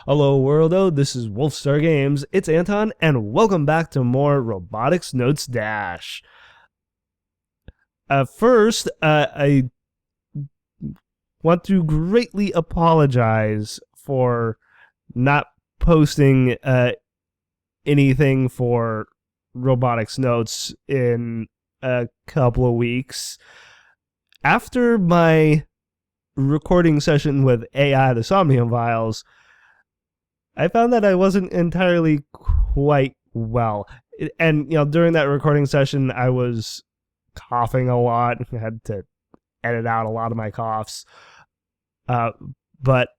Hello worldo, this is Wolfstar Games, it's Anton, and welcome back to more Robotics Notes DaSH. First, I want to greatly apologize for not posting anything for Robotics Notes in a couple of weeks. After my recording session with AI, the Somnium Files, I found that I wasn't entirely quite well. And, during that recording session, I was coughing a lot. I had to edit out a lot of my coughs. But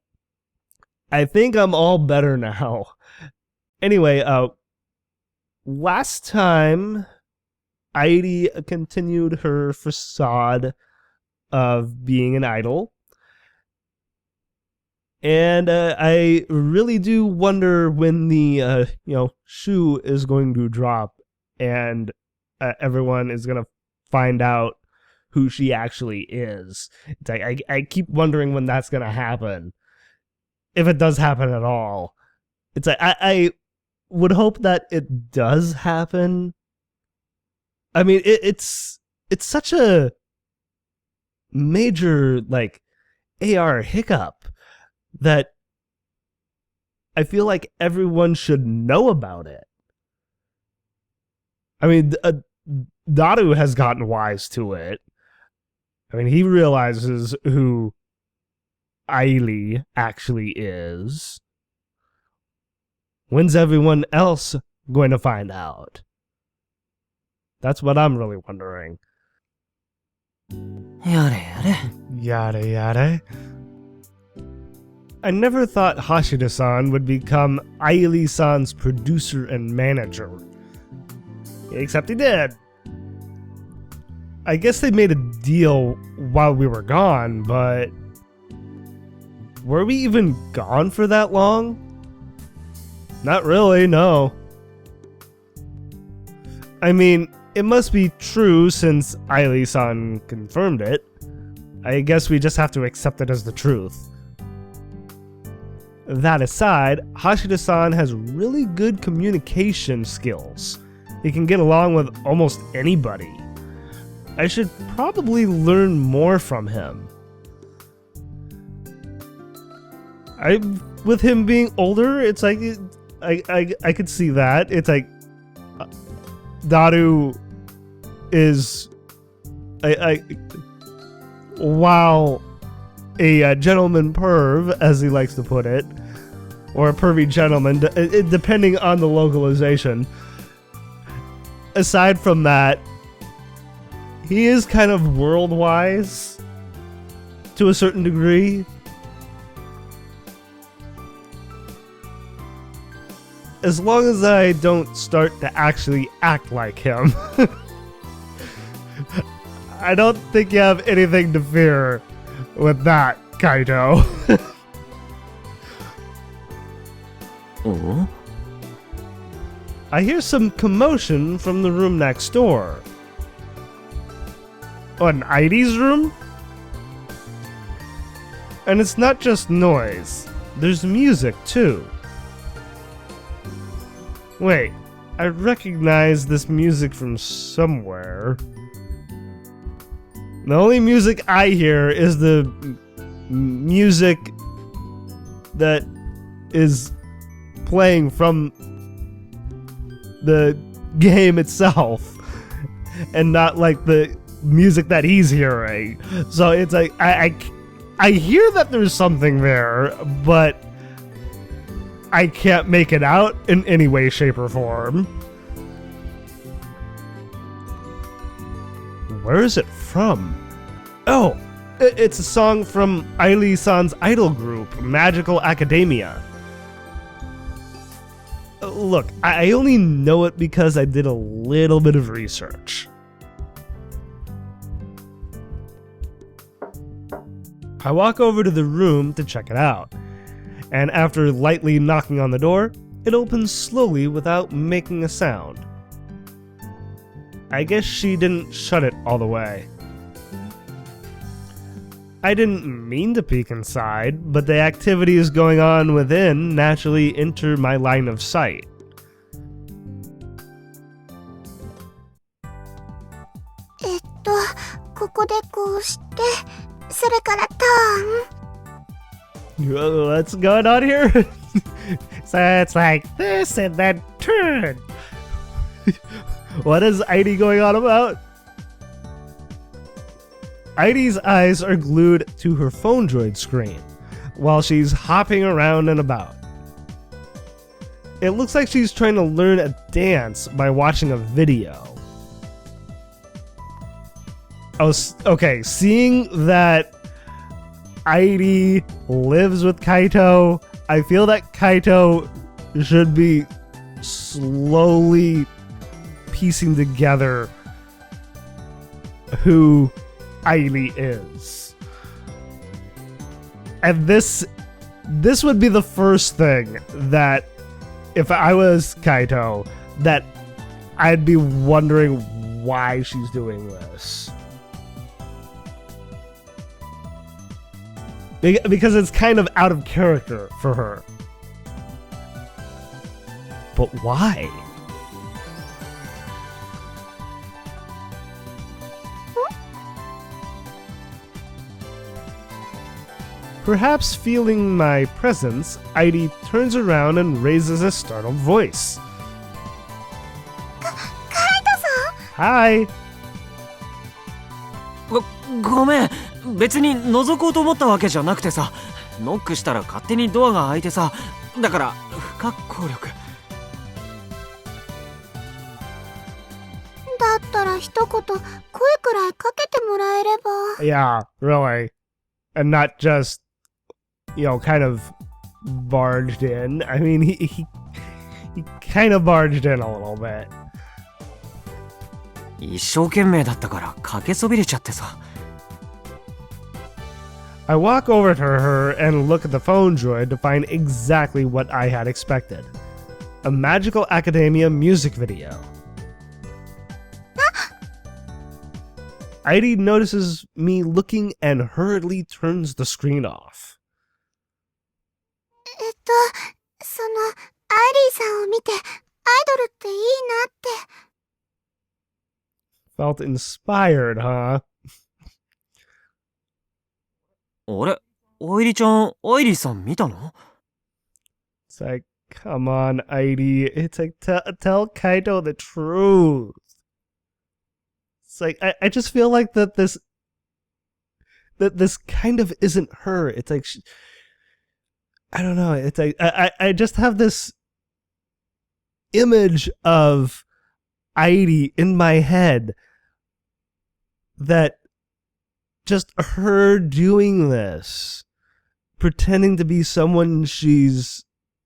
I think I'm all better now. Anyway, last time, AiLY continued her facade of being an idol. And I really do wonder when the shoe is going to drop and everyone is going to find out who she actually is. It's like, I keep wondering when that's going to happen, if it does happen at all. It's like I would hope that it does happen. I mean, it's such a major AR hiccup that I feel like everyone should know about it. I mean, Daru has gotten wise to it. I mean, he realizes who AiLY actually is. When's everyone else going to find out? That's what I'm really wondering. Yada yada. Yada yada. I never thought Hashida-san would become AiLY-san's producer and manager. Except he did. I guess they made a deal while we were gone, but were we even gone for that long? Not really, no. I mean, it must be true since AiLY-san confirmed it. I guess we just have to accept it as the truth. That aside, Hashida-san has really good communication skills. He can get along with almost anybody. I should probably learn more from him. With him being older, it's like I could see that. It's like Daru is while a gentleman perv, as he likes to put it, or a pervy gentleman, depending on the localization. Aside from that, he is kind of world-wise to a certain degree. As long as I don't start to actually act like him, I don't think you have anything to fear with that, Kaito. Oh? I hear some commotion from the room next door. Oh, in AiLY's room? And it's not just noise. There's music, too. Wait, I recognize this music from somewhere. The only music I hear is the music that is playing from the game itself, and not like the music that he's hearing. So it's like I hear that there's something there, but I can't make it out in any way, shape, or form. Where is it from? Oh, it's a song from AiLY-san's idol group, Magical Academia. Look, I only know it because I did a little bit of research. I walk over to the room to check it out, and after lightly knocking on the door, it opens slowly without making a sound. I guess she didn't shut it all the way. I didn't mean to peek inside, but the activities going on within naturally enter my line of sight. What's going on here? So it's like this and then turn. What is AiLY going on about? AiLY's eyes are glued to her phone droid screen while she's hopping around and about. It looks like she's trying to learn a dance by watching a video. Seeing that AiLY lives with Kaito, I feel that Kaito should be slowly piecing together who AiLY is. And this would be the first thing that, if I was Kaito, that I'd be wondering why she's doing this. Because it's kind of out of character for her. But why? Perhaps feeling my presence, AiLY turns around and raises a startled voice. Kaito-san! Hi! ごめん、別に覗こうと思ったわけじゃなくてさ、ノックしたら勝手にドアが開いてさ、だから不可抗力。だったら一言声くらいかけてもらえれば。Yeah, really. And not just, kind of barged in. I mean, he kind of barged in a little bit. 一生懸命だったからかけそびれちゃってさ。I walk over to her and look at the phone droid to find exactly what I had expected. A Magical Academia music video. AiLY notices me looking and hurriedly turns the screen off. その、AiLYさんを見て、アイドルっていいなって。Felt inspired, huh? あれ、AiLYちゃん、AiLYさん見たの？ It's like, come on, AiLY. It's like, tell Kaito the truth. It's like, I just feel like that this kind of isn't her. It's like, I don't know. It's like, I just have this image of AiLY in my head that just her doing this, pretending to be someone she's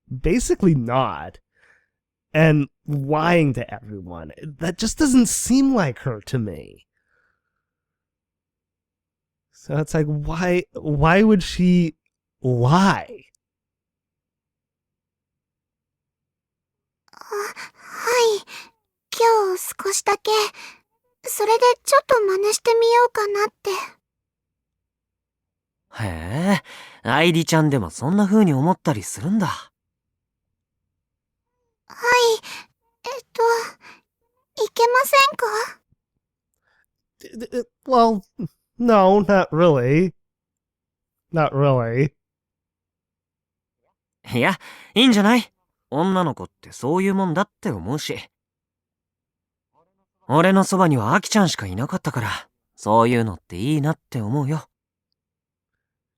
basically not, and lying to everyone. That just doesn't seem like her to me. So it's like, why would she lie? はい。今日少しだけ、それでちょっと真似してみようかなって。へえ、AiLYちゃんでもそんな風に思ったりするんだ。はい。いけませんか？ Well, no, not really. Not really. いや、いいんじゃない？女の子ってそういうもんだって思うし。俺のそばにはアキちゃんしかいなかったから、そういうのっていいなって思うよ。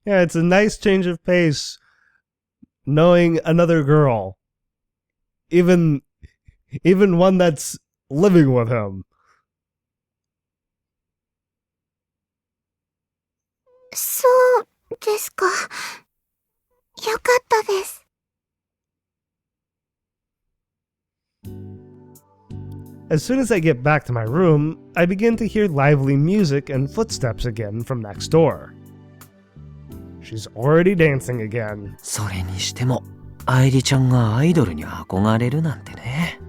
Yeah, it's a nice change of pace knowing another girl. Even one that's living with him. そうですか。よかったです。As soon as I get back to my room, I begin to hear lively music and footsteps again from next door. She's already dancing again. それにしても、AiLYちゃんがアイドルに憧れるなんてね。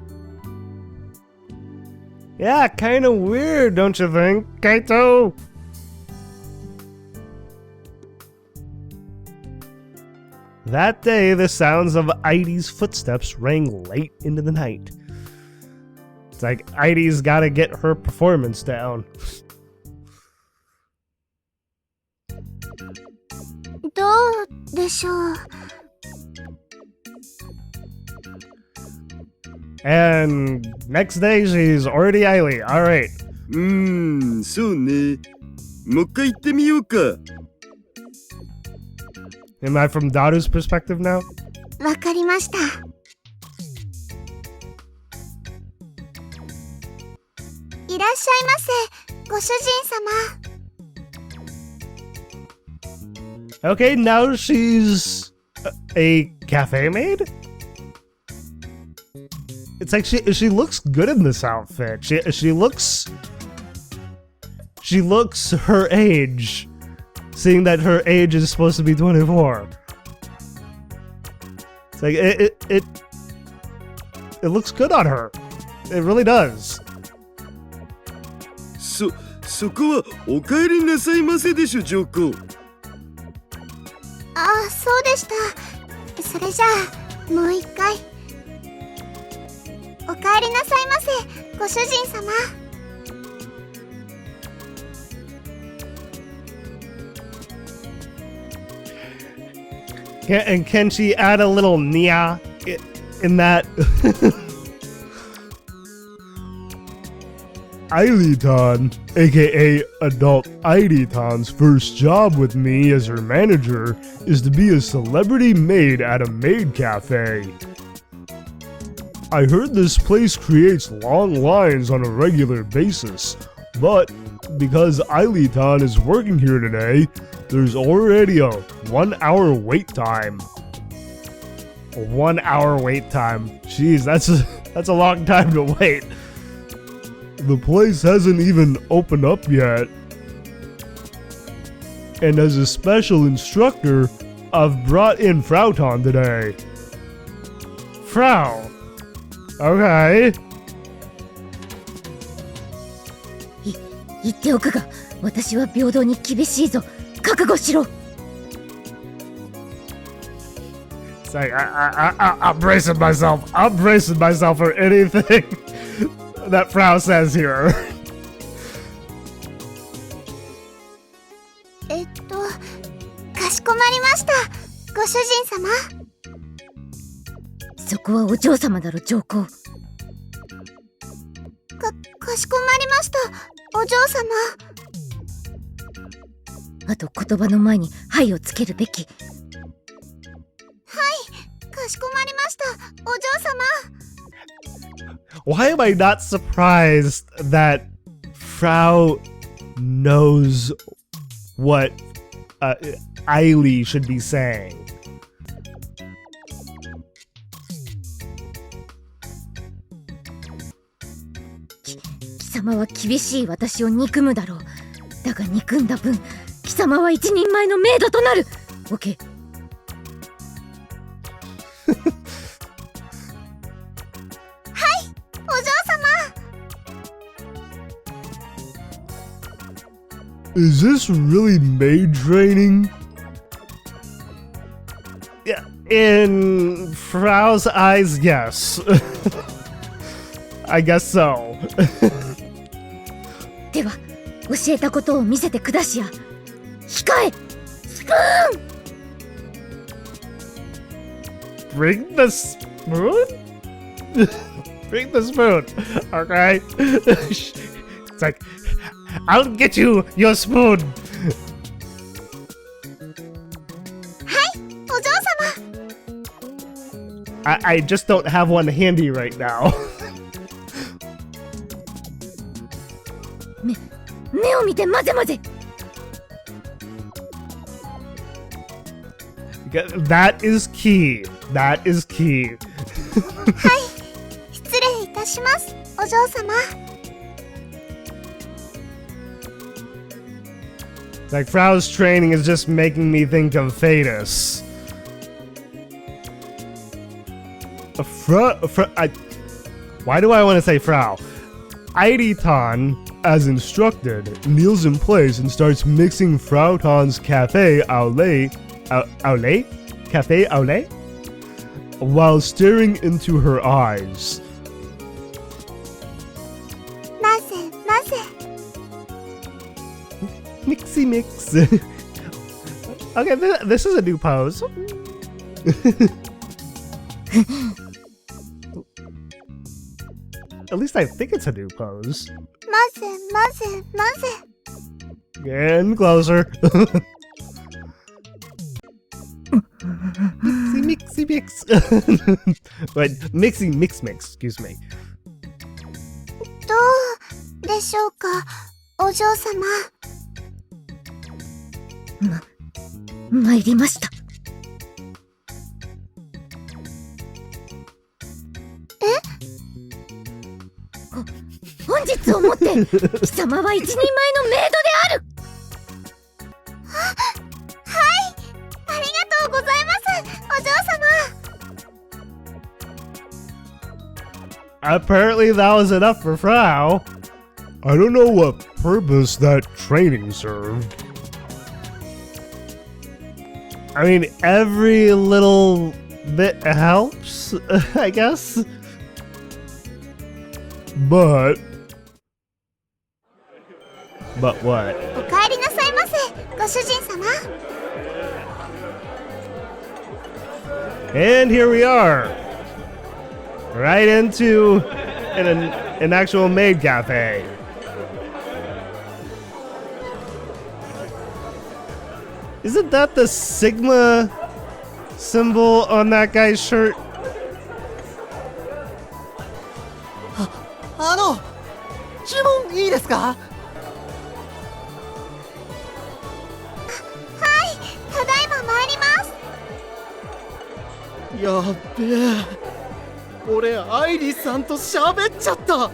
Yeah, kind of weird, don't you think, Kaito? That day, the sounds of AiLY's footsteps rang late into the night. It's like AiLY's gotta get her performance down. どうでしょう。 And next day, she's already AiLY. Alright. そうね。もう一回行ってみようか。Am I from Daru's perspective now? わかりました。いらっしゃいませ、ご主人様。 Okay, now she's a cafe maid? It's like she looks good in this outfit. She looks her age, seeing that her age is supposed to be 24. It's like it looks good on her. It really does. そこはお帰りなさいませでしょ、ジョーコ。ああ、そうでした。それじゃあ、もう一回。おかえりなさいませ、ご主人様。And can she add a little nia in that? AiLY-tan, a.k.a. adult AiLY-tan's first job with me as her manager is to be a celebrity maid at a maid cafe. I heard this place creates long lines on a regular basis, but because AiLY-tan is working here today, there's already a 1 hour wait time. A 1 hour wait time. Jeez, that's a long time to wait. The place hasn't even opened up yet. And as a special instructor, I've brought in Frau-tan today. Frau. Okay. 言っておくが、私は平等に厳しいぞ。覚悟しろ。 It's like, I'm bracing myself. I'm bracing myself for anything that Frau says here. かしこまりました、ご主人様。そこはお嬢様だろ、上皇。かしこまりました、お嬢様。あと言葉の前に「はい」をつけるべき。かしこまりました、お嬢様。 Why am I not surprised that Frau knows what AiLY should be saying? 貴様は厳しい私を憎むだろう。だが憎んだ分、貴様は一人前のメイドとなる。オッケー。お嬢様。 Is this really maid training? Yeah, in Frau's eyes, yes. I guess so. では、教えたことを見せてくだしや。控え、スプーン。 Bring the spoon? Bring the spoon, okay? It's like, I'll get you your spoon. お嬢様。 I just don't have one handy right now. 目を見て混ぜ混ぜ。 That is key. That is key. 失礼いたします、お嬢様。 Like, Frau's training is just making me think of Fetus. Why do I want to say Frau? AiLY-tan, as instructed, kneels in place and starts mixing Frau-tan's cafe AiLY Cafe AiLY while staring into her eyes. なぜなぜ Mixy mix. Okay, this is a new pose. At least I think it's a new pose. なぜなぜなぜ And closer. Mixy mix. Wait, mixy mix mix, excuse me. どうでしょうか、お嬢様。参りました。本日をもって貴様は一人前のメイドである。ありがとうございます、お嬢様。 Apparently that was enough for Frau. I don't know what purpose that training served. I mean, every little bit helps, I guess. But what? お帰りなさいませ、ご主人様。 And here we are. Right into an actual maid cafe. Isn't that the Sigma symbol on that guy's shirt? 注文いいですか？ただいま参ります。やっべえ、俺アイリさんと喋っちゃった。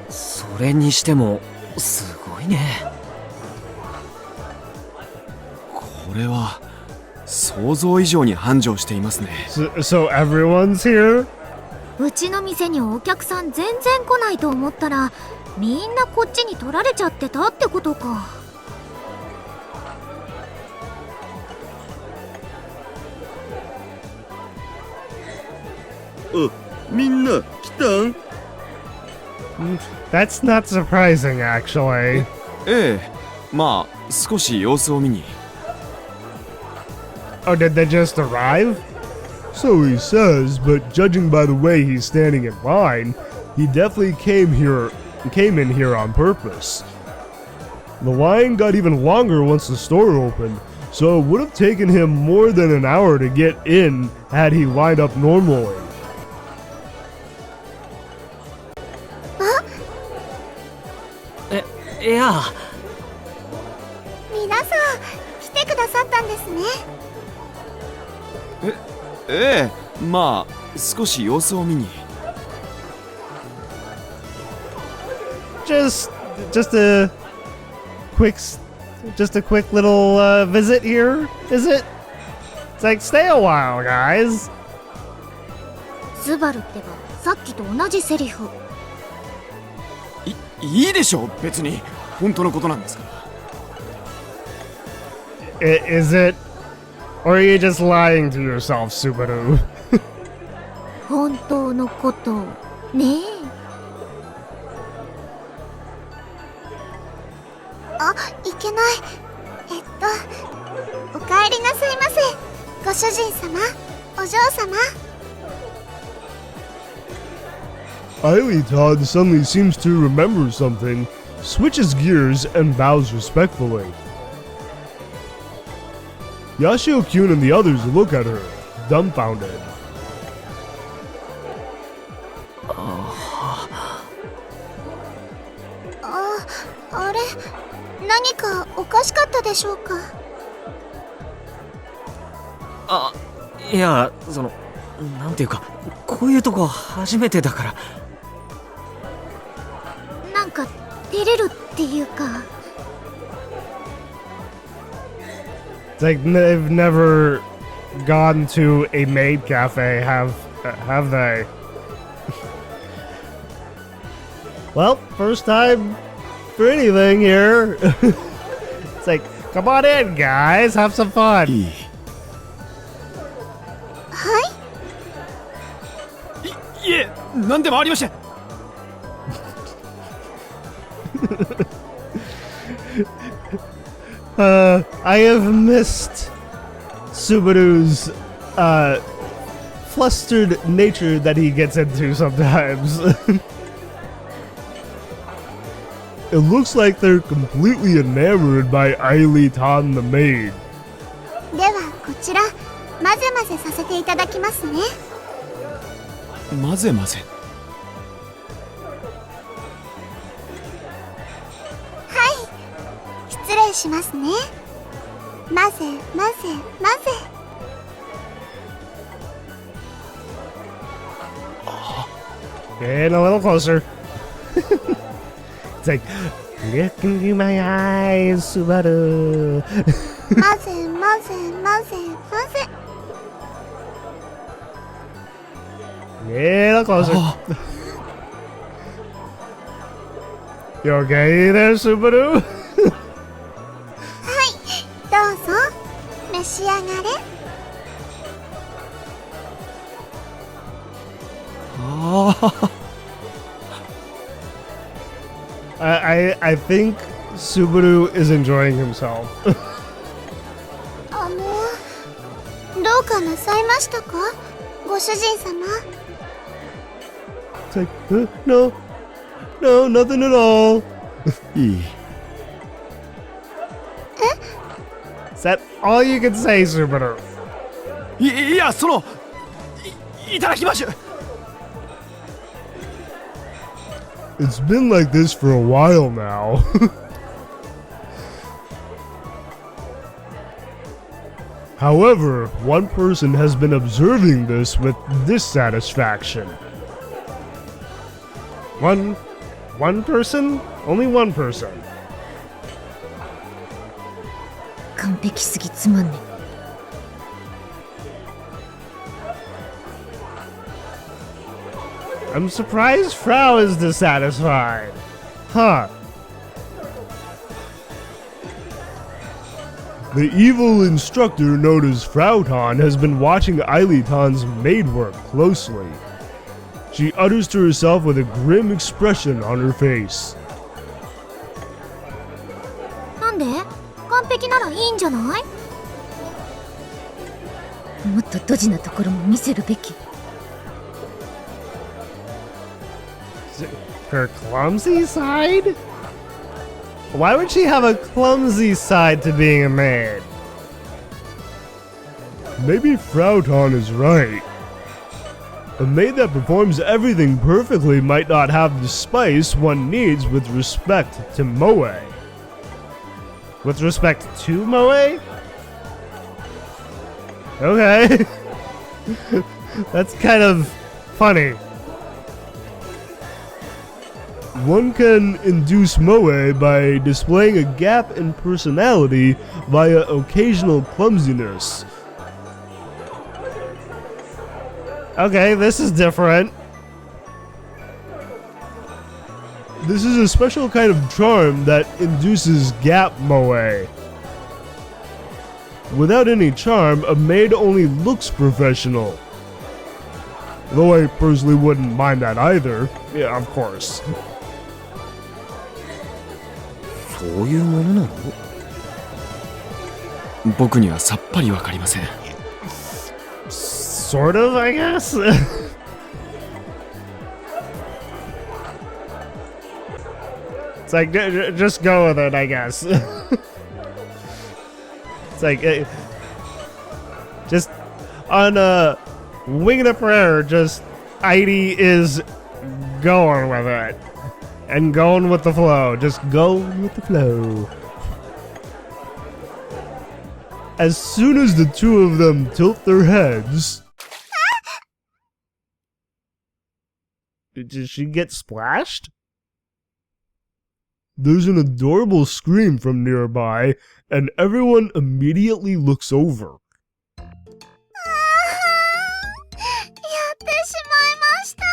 それにしてもすごいね。これは想像以上に繁盛していますね。 So everyone's here? うちの店にお客さん全然来ないと思ったら、みんなこっちに取られちゃってたってことか。あ、みんな来たん？ That's not surprising, actually. ええ、まあ少し様子を見に。 Oh, did they just arrive? So he says, but judging by the way he's standing in line, he definitely came in here on purpose. The line got even longer once the store opened, so it would have taken him more than an hour to get in had he lined up normally. いや、皆さん来てくださったんですね。ええ、まあ少し様子を見に。 Just a quick little visit here, is it? It's like, stay a while, guys. スバルってばさっきと同じセリフ。いいでしょう、別に本当のことなんですから。 Is it? Or are you just lying to yourself, Subaru? 本当のことねえ。あ、いけない。お帰りなさいませ、ご主人様、お嬢様。 AiLY suddenly seems to remember something, switches gears, and bows respectfully. Yashio-kyun and the others look at her, dumbfounded. あれ、何かおかしかったでしょうか。あ、いや、なんていうか、こういうとこ初めてだから。なんか照れるっていうか。 It's like they've never gone to a maid cafe, have they? Well, first time for anything here. It's like, come on in, guys, have some fun. いい。いえ、なんでもありません。I have missed Subaru's flustered nature that he gets into sometimes. It looks like they're completely enamored by AiLY-tan the maid. ではこちら混ぜ混ぜさせていただきますね。混ぜ混ぜ。失礼しますね。混ぜ混ぜ混ぜ。Getting a little closer. It's like, look into my eyes, Subaru. 混ぜ混ぜ混ぜ混ぜ。Get a little closer. You okay there, Subaru? どうぞ召し上がれ。I think Subaru is enjoying himself. どうかなさいましたか、ご主人様。It's like, no, nothing at all. いい。Is that all you can say, Subaru? いや、いただきましゅ。It's been like this for a while now. However, one person has been observing this with dissatisfaction. One person? Only one person. 完璧すぎつまんね。I'm surprised Frau is dissatisfied. Huh. The evil instructor known as Frau-tan has been watching AiLY-tan's maid work closely. She utters to herself with a grim expression on her face. なんで？完璧ならいいんじゃない？もっとドジなところも見せるべき。Her clumsy side? Why would she have a clumsy side to being a maid? Maybe Frau-tan is right. A maid that performs everything perfectly might not have the spice one needs with respect to moe. With respect to moe? Okay. That's kind of funny. One can induce moe by displaying a gap in personality via occasional clumsiness. Okay, this is different. This is a special kind of charm that induces gap moe. Without any charm, a maid only looks professional. Though I personally wouldn't mind that either. Yeah, of course. そういうものなの？僕にはさっぱりわかりません。Sort of, I guess. It's like, just go with it, I guess. It's like, just on a wing and a prayer, just AiLY is going with it. And going with the flow. Just go with the flow. As soon as the two of them tilt their heads... Did she get splashed? There's an adorable scream from nearby, and everyone immediately looks over. やってしまいました。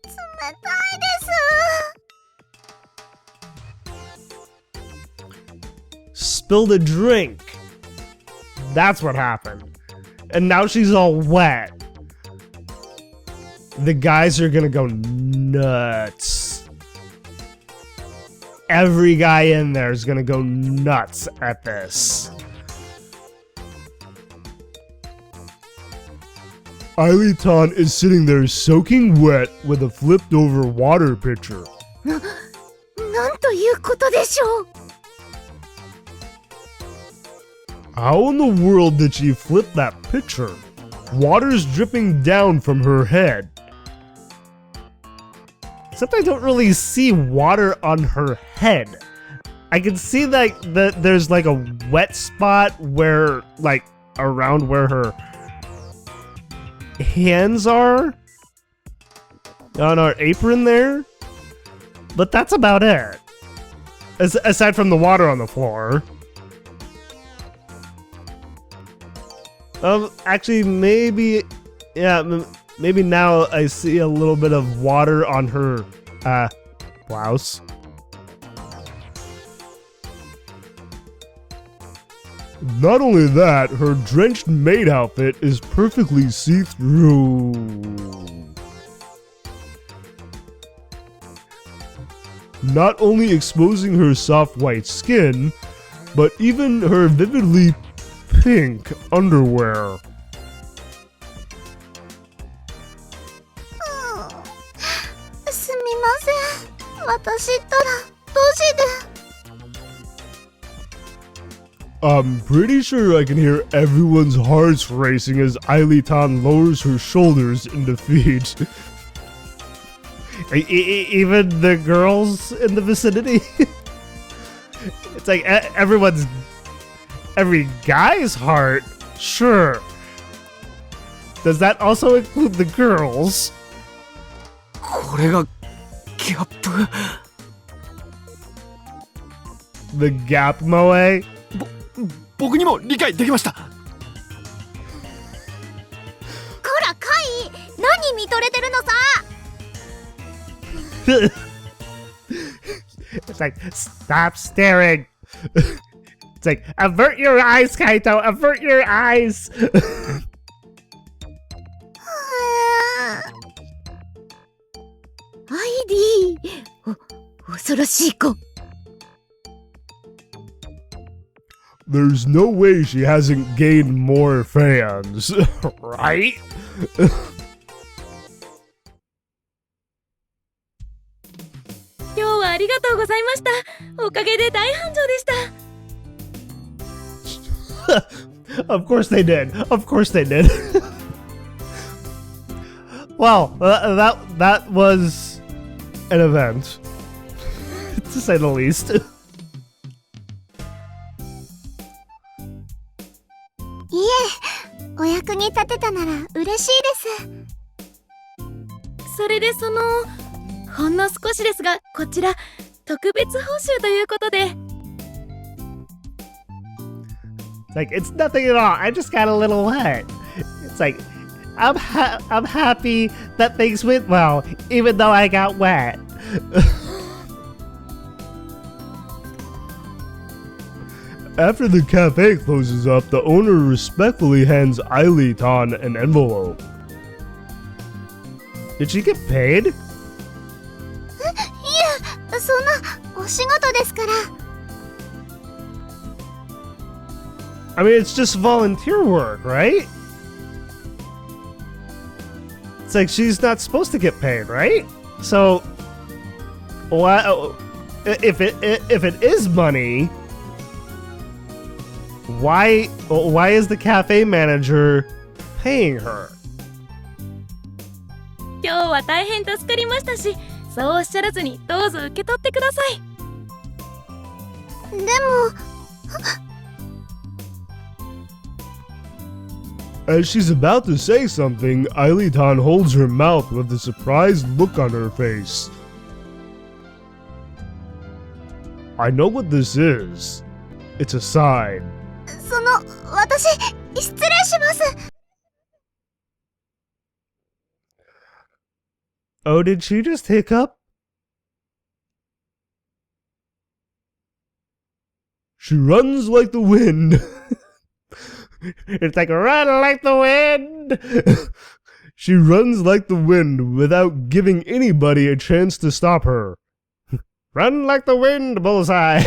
冷たいです。spilled a drink. That's what happened. And now she's all wet. The guys are gonna go nuts. Every guy in there is gonna go nuts at this. AiLY-tan is sitting there soaking wet with a flipped over water pitcher. なんということでしょう。 How in the world did she flip that pitcher? Water's dripping down from her head. Except I don't really see water on her head. I can see that there's like a wet spot where, like, around where her hands are on her apron there, but that's about it. Aside from the water on the floor. Actually, maybe, yeah, maybe now I see a little bit of water on her blouse. Not only that, her drenched maid outfit is perfectly see-through. Not only exposing her soft white skin, but even her vividly pink underwear. すみません。私ったらドジで。 I'm pretty sure I can hear everyone's hearts racing as AiLY-tan lowers her shoulders in defeat. Even the girls in the vicinity? It's like every guy's heart? Sure. Does that also include the girls? これがギャップ。 The gap moe? 僕にも理解できました。こらカイ、何見とれてるのさ。 It's like, stop staring. It's like, avert your eyes, Kaito, avert your eyes. AiLY、恐ろしい子。 There's no way she hasn't gained more fans, right? 今日はありがとうございました。おかげで大繁盛でした。 Of course they did. Of course they did. Well, that was an event, to say the least. いえ、お役に立てたなら嬉しいです。それでほんの少しですが、こちら特別報酬ということで。 It's like, it's nothing at all. I just got a little wet. It's like, I'm happy that things went well, even though I got wet. After the cafe closes up, the owner respectfully hands AiLY-tan an envelope. Did she get paid? いえ、そんなお仕事ですから。 I mean, it's just volunteer work, right? It's like she's not supposed to get paid, right? So, why, if it is money, why is the cafe manager paying her? 今日は大変助かりましたし、そうおっしゃらずにどうぞ受け取ってください。でも、 As she's about to say something, AiLY-tan holds her mouth with a surprised look on her face. I know what this is. It's a sign. 私、失礼します。 Oh, did she just hiccup? She runs like the wind. It's like, run like the wind. She runs like the wind without giving anybody a chance to stop her. Run like the wind, Bullseye.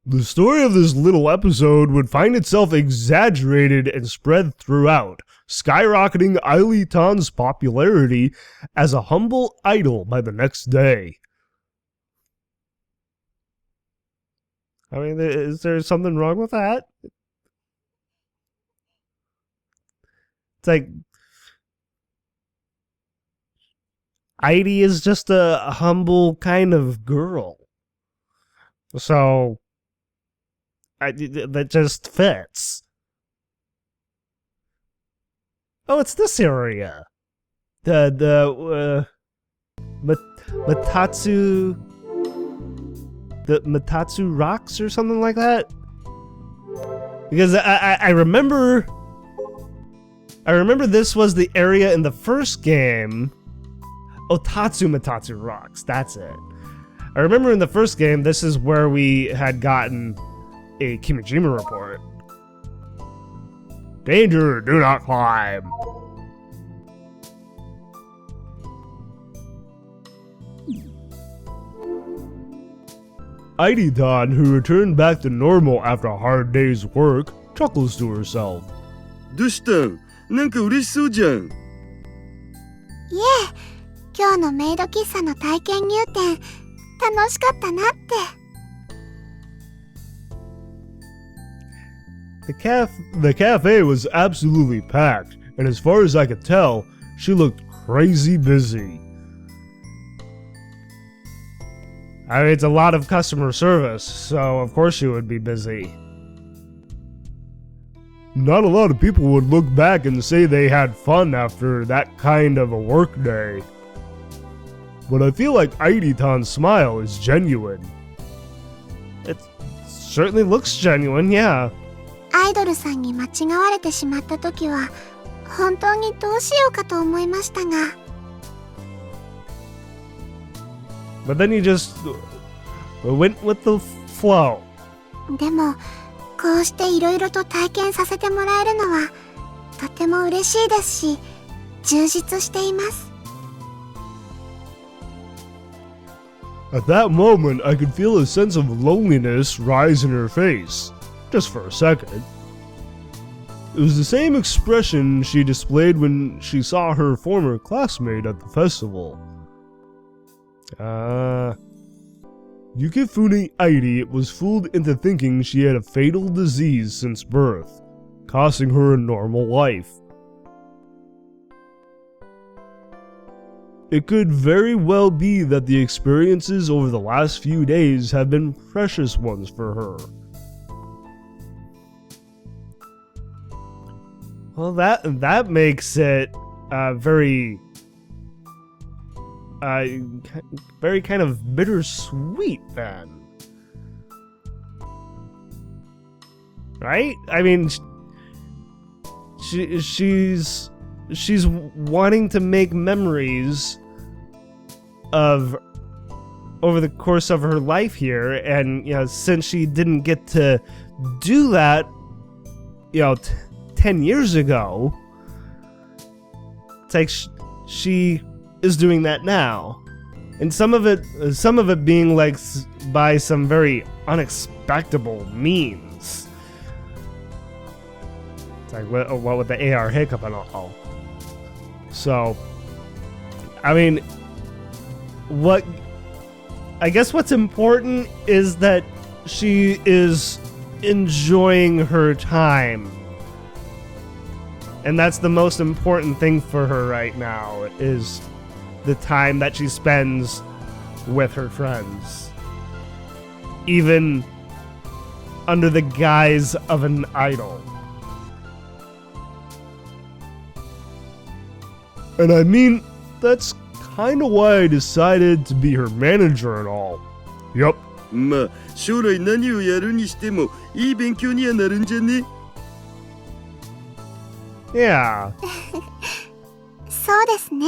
The story of this little episode would find itself exaggerated and spread throughout, skyrocketing AiLY-tan's popularity as a humble idol by the next day. I mean, is there something wrong with that? It's like, AiLY is just a humble kind of girl. So, that just fits. Oh, it's this area. The Matatsu Rocks or something like that. Because I remember this was the area in the first game. Oh, Matatsu Rocks, that's it. I remember in the first game, this is where we had gotten a Kimijima report. Danger, do not climb. AiLY-tan, who returned back to normal after a hard day's work, chuckles to herself. どうしたん？なんか嬉しそうじゃん。いえ、今日のメイド喫茶の体験入店、楽しかったなって。The cafe was absolutely packed, and as far as I could tell, she looked crazy busy. I mean, it's a lot of customer service, so of course she would be busy. Not a lot of people would look back and say they had fun after that kind of a work day. But I feel like AiLY-tan's smile is genuine. It certainly looks genuine, yeah. アイドルさんに間違われてしまった時は、本当にどうしようかと思いましたが。But then you just went with the flow. でも、こうしていろいろと体験させてもらえるのは、とても嬉しいですし、充実しています。At that moment, I could feel a sense of loneliness rise in her face. Just for a second. It was the same expression she displayed when she saw her former classmate at the festival. Yukifune AiLY was fooled into thinking she had a fatal disease since birth, costing her a normal life. It could very well be that the experiences over the last few days have been precious ones for her. Well, that makes it very kind of bittersweet then, right? I mean, she's wanting to make memories of over the course of her life here, and since she didn't get to do that, 10 years ago, it's like she is doing that now, and some of it being like by some very unexpected means. It's like what with the AR hiccup and all. So, I mean, I guess what's important is that she is enjoying her time. And that's the most important thing for her right now, is the time that she spends with her friends. Even under the guise of an idol. And I mean, that's kinda why I decided to be her manager and all. Yup. まあ、将来何をやるにしてもいい勉強にはなるんじゃね？ Yeah. そうですね。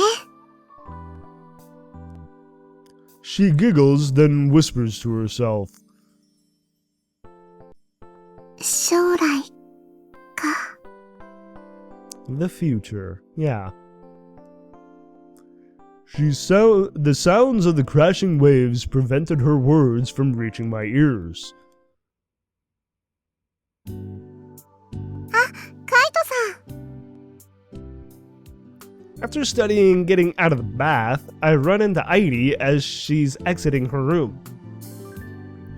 She giggles, then whispers to herself. 将来か。 The future. Yeah. The sounds of the crashing waves prevented her words from reaching my ears. カイトさん。 After studying getting out of the bath, I run into AiLY as she's exiting her room.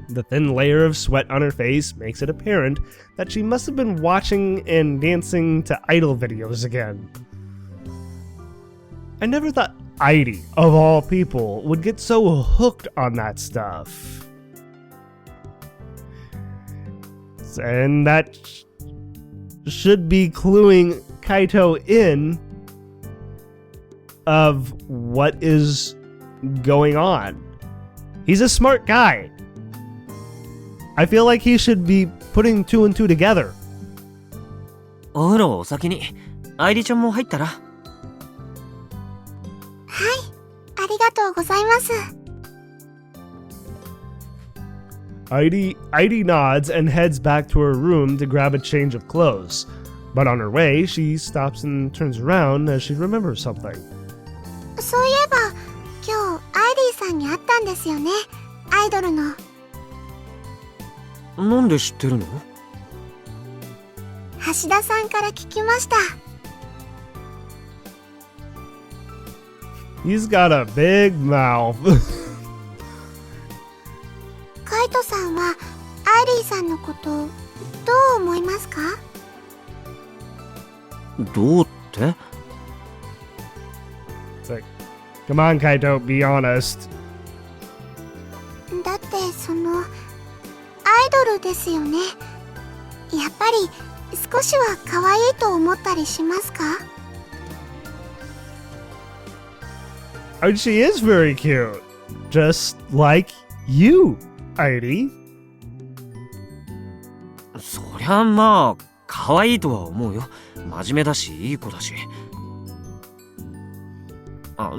The thin layer of sweat on her face makes it apparent that she must have been watching and dancing to idol videos again. I never thought AiLY, of all people, would get so hooked on that stuff. And that should be cluing Kaito in of what is going on. He's a smart guy. I feel like he should be putting two and two together. お風呂お先に。愛梨ちゃんも入ったら。はい。ありがとうございます。 AiLY nods and heads back to her room to grab a change of clothes. But on her way, she stops and turns around as she remembers something. そういえば、今日アイリーさんに会ったんですよね。アイドルの。なんで知ってるの？橋田さんから聞きました。 He's got a big mouth. カイトさんはアイリーさんのことどう思いますか？どうって？ It's like, come on, Kaito, be honest. だってそのアイドルですよね。やっぱり少しは可愛いと思ったりしますか？ And she is very cute. Just like you, AiLY. そりゃまあ可愛いとは思うよ。真面目だしいい子だし。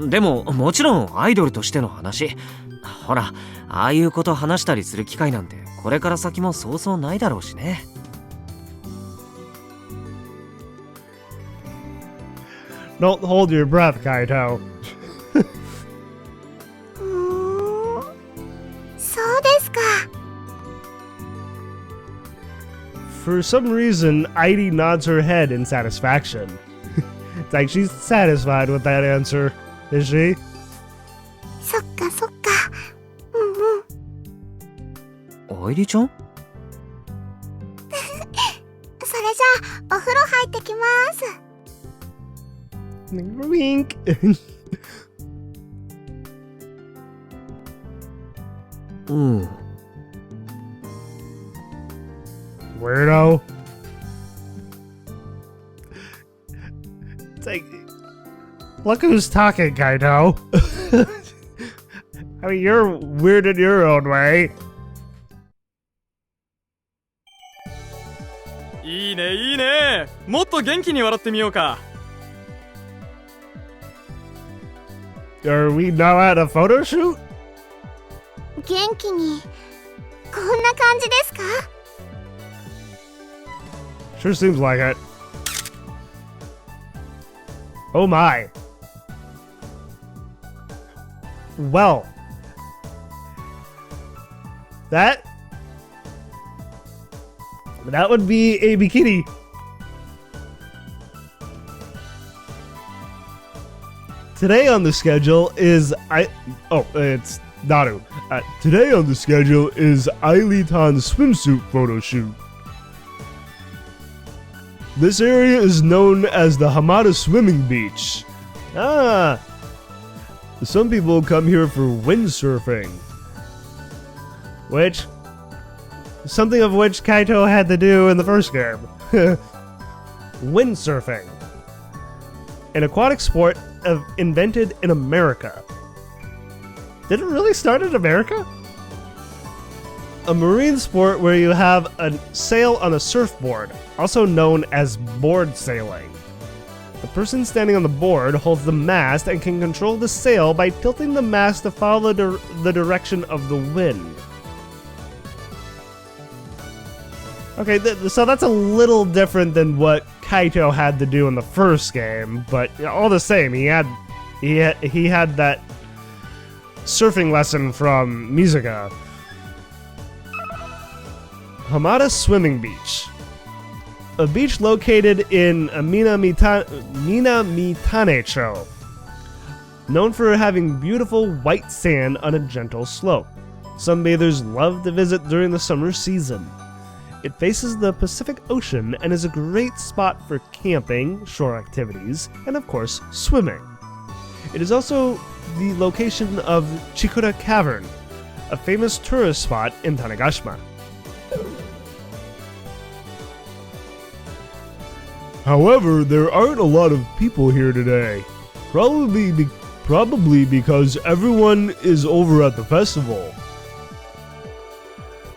でももちろんアイドルとしての話。ほら、ああいうこと話したりする機会なんてこれから先もそうそうないだろうしね。Don't hold your breath, Kaito. そうですか。 For some reason, AiLY nods her head in satisfaction. It's like she's satisfied with that answer, is she? そっかそっか。うんうん。愛梨ちゃん？それじゃあお風呂入ってきます。 Wink. Weirdo. It's like, look who's talking, Kaito. I mean, you're weird in your own way. いいねいいね。もっと元気に笑ってみようか。 Are we now at a photo shoot? 元気にこんな感じですか？ Sure seems like it. Oh my. Well. That would be a bikini. Today on the schedule is it's Daru. Today on the schedule is AiLY-tan's swimsuit photo shoot. This area is known as the Hamada Swimming Beach. Ah, some people come here for windsurfing. Something of which Kaito had to do in the first game. Windsurfing. An aquatic sport invented in America. Did it really start in America? A marine sport where you have a sail on a surfboard, also known as board sailing. The person standing on the board holds the mast and can control the sail by tilting the mast to follow the direction of the wind. Okay, so that's a little different than what Kaito had to do in the first game, but all the same, he had that surfing lesson from Mizuka. Hamada Swimming Beach. A beach located in Minamitanecho, known for having beautiful white sand on a gentle slope. Sunbathers love to visit during the summer season. It faces the Pacific Ocean and is a great spot for camping, shore activities, and of course, swimming. It is also the location of Chikura Cavern, a famous tourist spot in Tanegashima. However, there aren't a lot of people here today. Probably because everyone is over at the festival.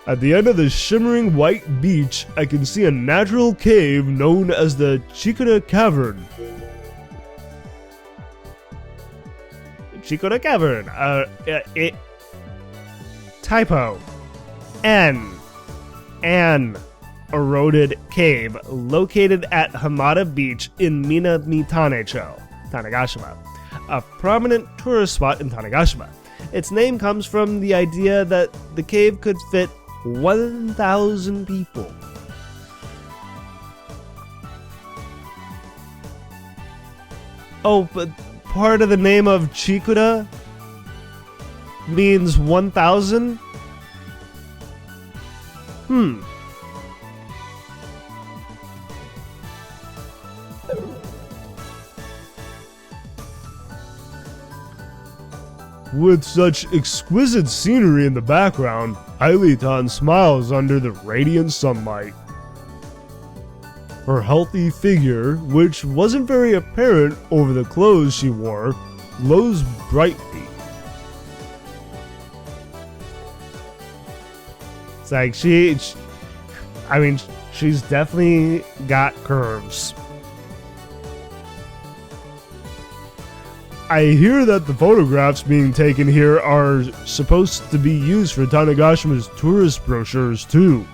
At the end of the shimmering white beach, I can see a natural cave known as the Chikura Cavern. Chikura Cavern. Typo. An eroded cave located at Hamada Beach in Minamitanecho, Tanegashima, a prominent tourist spot in Tanegashima. Its name comes from the idea that the cave could fit 1,000 people. Oh, but part of the name of Chikura means 1,000? With such exquisite scenery in the background, AiLY smiles under the radiant sunlight. Her healthy figure, which wasn't very apparent over the clothes she wore, glows brightly. It's like she's definitely got curves. I hear that the photographs being taken here are supposed to be used for Tanegashima's tourist brochures too.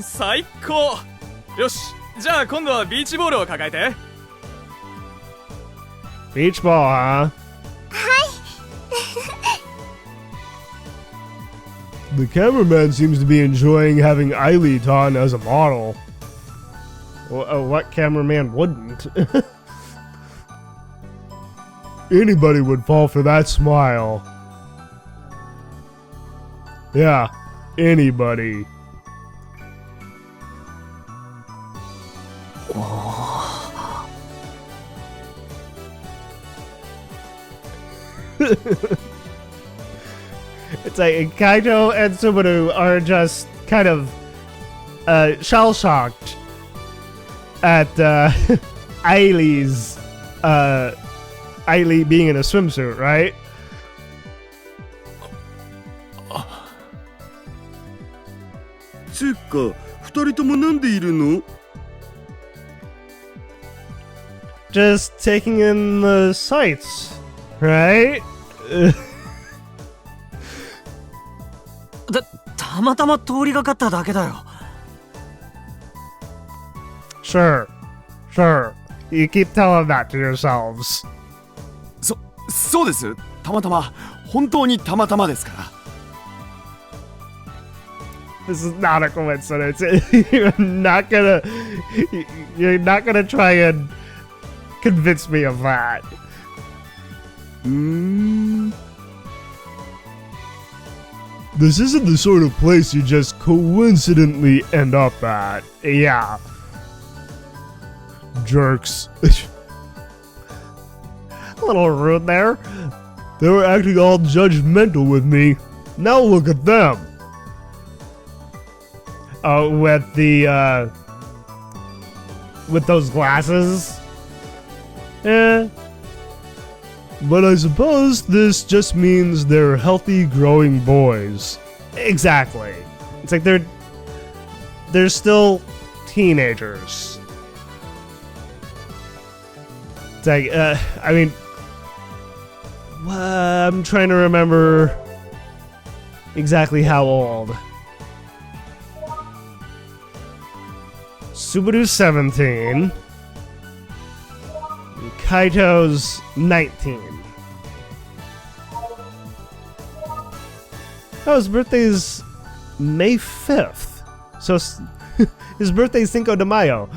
最高。よし、じゃあ今度はビーチボールを抱えて。Beach ball, huh? The cameraman seems to be enjoying having AiLY as a model. Well, what cameraman wouldn't? Anybody would fall for that smile. Yeah, anybody. It's like Kaito and Subaru are just kind of shell-shocked at AiLY's AiLY being in a swimsuit, right? Just taking in the sights, right? たまたま通りがかっただけだよ。Sure. You keep telling that to yourselves. そうです。たまたま。本当にたまたまですから。This is not a coincidence. You're not gonna try and convince me of that. This isn't the sort of place you just coincidentally end up at. Yeah. Jerks. A little rude there. They were acting all judgmental with me. Now look at them. With those glasses. But I suppose this just means they're healthy, growing boys. Exactly. It's like they're still teenagers. It's like, I mean, I'm trying to remember exactly how old. Subaru's 17. Kaito's 19. Oh, his birthday's May 5th. So his birthday's Cinco de Mayo.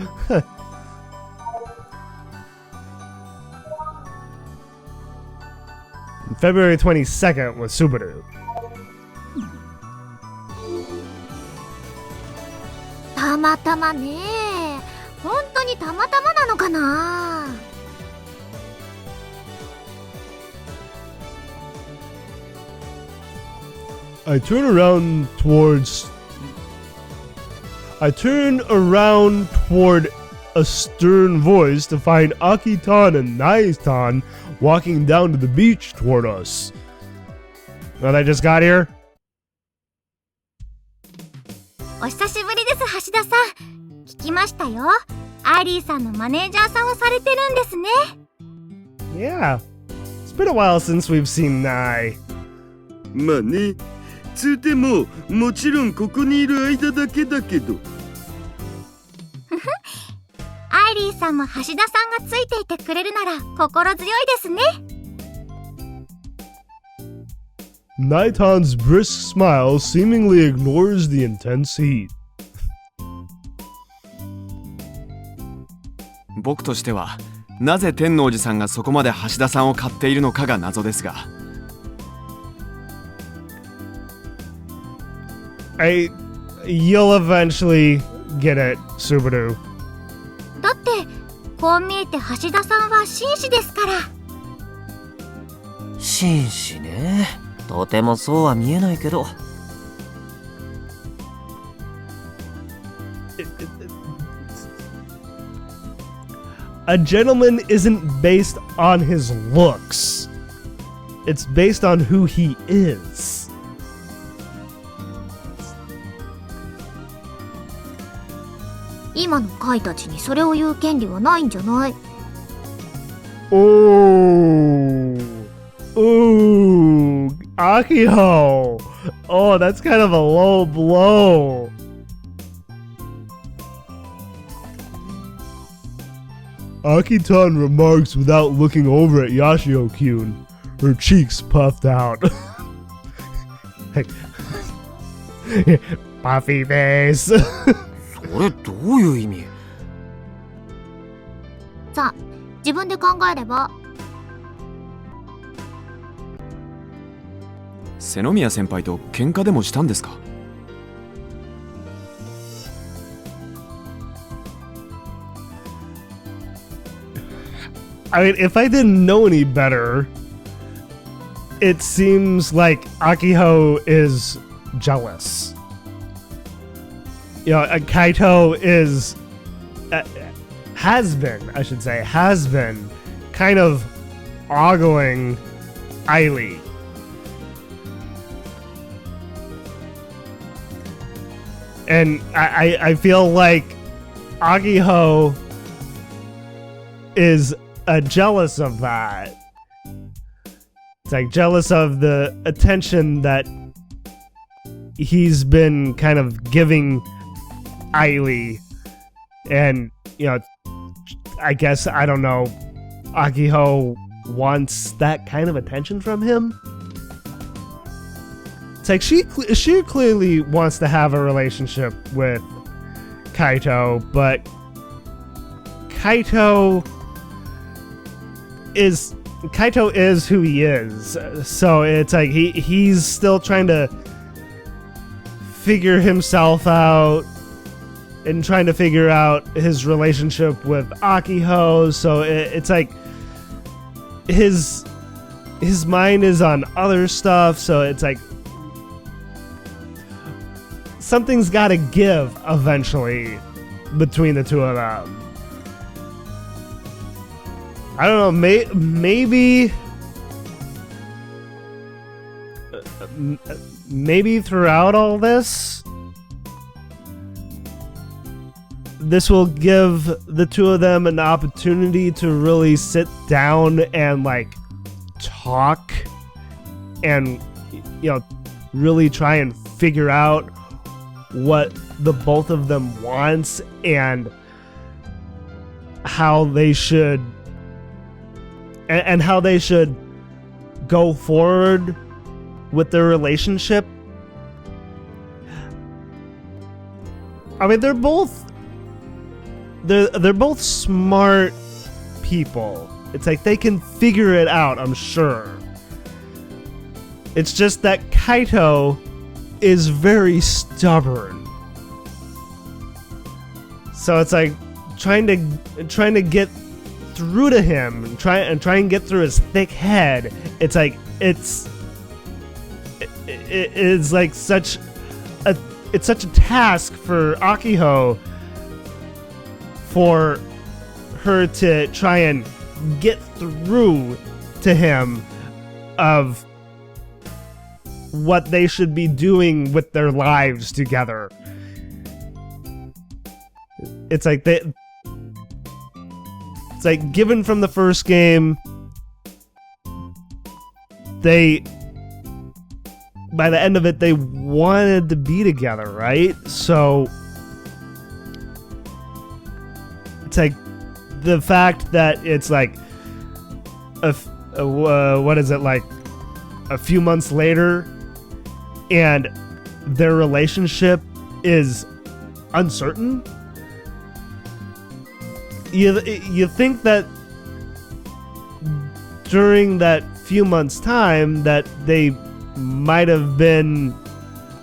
February 22nd was Subaru. たまたまね。本当にたまたまなのかな。I turn around toward a stern voice to find Aki-tan and Nae-tan walking down to the beach toward us. Now they just got here? お久しぶりです、橋田さん。聞きましたよ。アイリーさんのマネージャーさんをされてるんですね。Yeah. It's been a while since we've seen Nae. まあね。つっても、もちろんここにいる間だけだけど。アイリーさんも橋田さんがついていてくれるなら心強いですね。Nae-tan's brisk smile seemingly ignores the intense heat. 僕としてはなぜ天王寺さんがそこまで橋田さんを買っているのかが謎ですが。You'll eventually get it, Subaru. だってこう見えて橋田さんは紳士ですから。紳士ね。とてもそうは見えないけど。A gentleman isn't based on his looks. It's based on who he is. 今のカイたちにそれを言う権利はないんじゃない？ Ooh, Akiho. Oh, that's kind of a low blow. Aki-tan remarks without looking over at Yashio-kyun, her cheeks puffed out. Puffy face. それどういう意味？さあ、自分で考えれば。瀬宮先輩と喧嘩でもしたんですか？ I mean, if I didn't know any better, it seems like Akiho is jealous. You know, Kaito is, has been kind of ogling AiLY. And I feel like Akiho is jealous of that. It's like jealous of the attention that he's been kind of giving AiLY. And, you know, I guess, I don't know, Akiho wants that kind of attention from him. It's like she clearly wants to have a relationship with Kaito, but Kaito is who he is. So it's like he's still trying to figure himself out and trying to figure out his relationship with Akiho. So it's like his mind is on other stuff. So it's like something's got to give eventually between the two of them. I don't know, maybe throughout all this, this will give the two of them an opportunity to really sit down and like talk and, you know, really try and figure out what the both of them wants and how they should how they should go forward with their relationship. I mean, they're both smart people. It's like they can figure it out, I'm sure. It's just that Kaito is very stubborn. So it's like trying to get through to him and try and get through his thick head. It's like it's like such a task for Akiho for her to try and get through to him of what they should be doing with their lives together. It's like given from the first game, by the end of it, they wanted to be together, right? So it's like the fact that it's like what is it, like a few months later and their relationship is uncertain. You think that during that few months' time that they might have been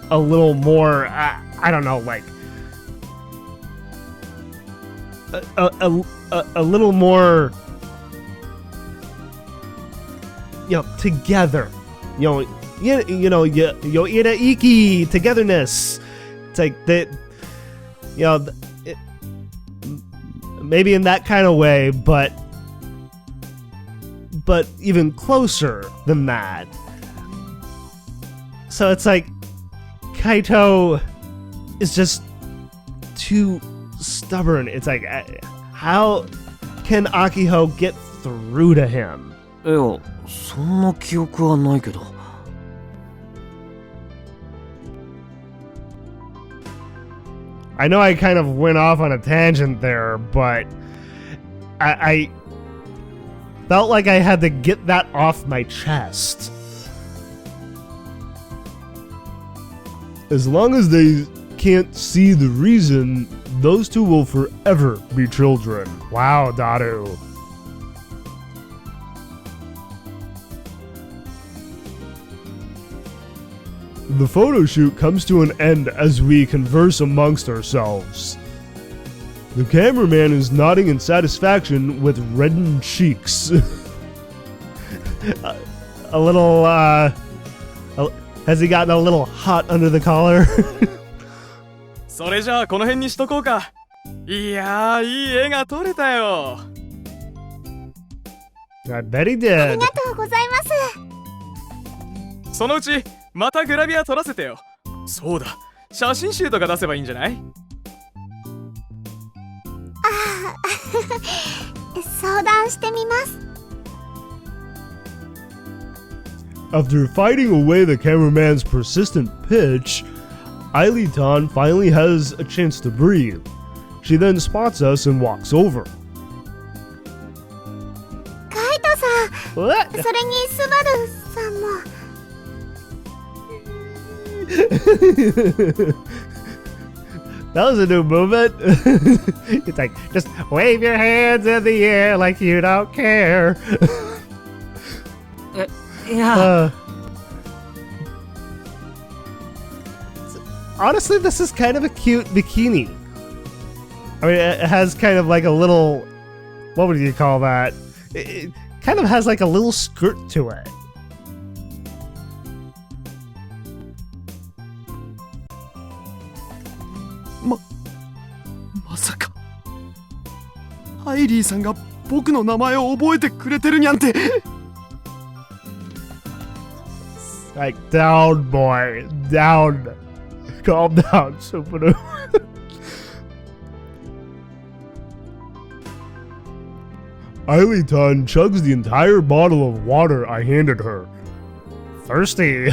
a little more, I don't know, like a little more, you know, together, you know, ira iki, togetherness. It's like that, you know, maybe in that kind of way, but even closer than that. So it's like Kaito is just too stubborn. It's like, how can Akiho get through to him? いや、そんな記憶はないけど。I know I kind of went off on a tangent there, but I felt like I had to get that off my chest. As long as they can't see the reason, those two will forever be children. Wow, Daru. The photo shoot comes to an end as we converse amongst ourselves. The cameraman is nodding in satisfaction with reddened cheeks. A little, has he gotten a little hot under the collar? それじゃあこの辺にしとこうか。いやー、いい絵が撮れたよ。I bet he did. ありがとうございます。そのうちまたグラビア撮らせてよ。そうだ、写真集とか出せばいいんじゃない？相談してみます。After fighting away the cameraman's persistent pitch, AiLY-tan finally has a chance to breathe. She then spots us and walks over. カイトさん、 What? それにスバルさんも。That was a new movement. It's like, just wave your hands in the air like you don't care. いや、 Honestly, this is kind of a cute bikini. I mean, it has kind of like a little, what would you call that? It kind of has like a little skirt to it. Masaka. AiLY さんが僕の名前を覚えてくれてるにゃんて。 Like, down, boy, down. Calm down, Subaru. AiLY-tan chugs the entire bottle of water I handed her. Thirsty.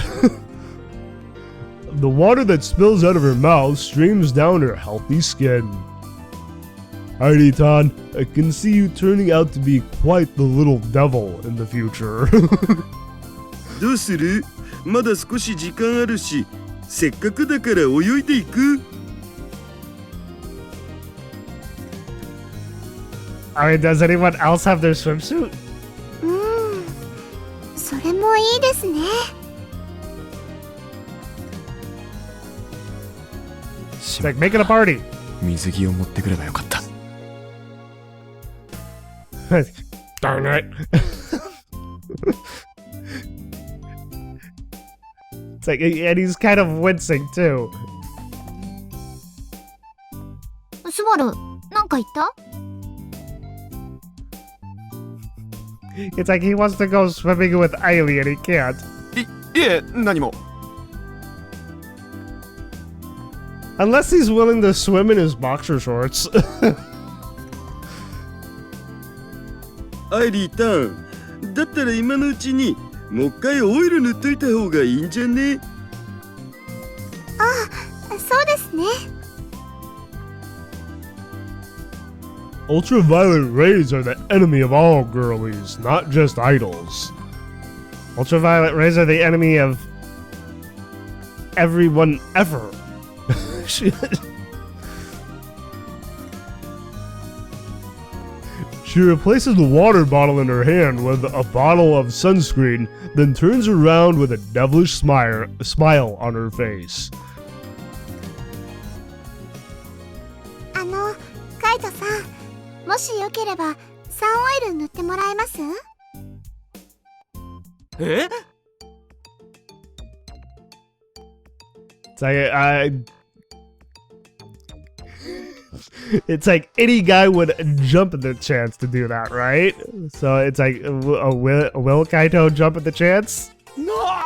The water that spills out of her mouth streams down her healthy skin. AiLY-tan, I can see you turning out to be quite the little devil in the future. どうする？まだ少し時間あるし、せっかくだから泳いでいく？ I mean, does anyone else have their swimsuit? それもいいですね。 She's like, making a party. 水着を持ってくればよかった。Darn it. It's like, and he's kind of wincing too. スバル、なんか言った？ It's like he wants to go swimming with AiLY and he can't. いえ、何も。 Unless he's willing to swim in his boxer shorts. アイリータン、だったら今のうちにもう一回オイル塗っといた方がいいんじゃね？そうですね。 Ultraviolet rays are the enemy of all girlies, not just idols. Ultraviolet rays are the enemy of everyone ever. She replaces the water bottle in her hand with a bottle of sunscreen, then turns around with a devilish smile on her face. カイトさん、もしよければサンオイル塗ってもらえます？え？ It's it's like any guy would jump at the chance to do that, right? So it's like, will Kaito jump at the chance? No!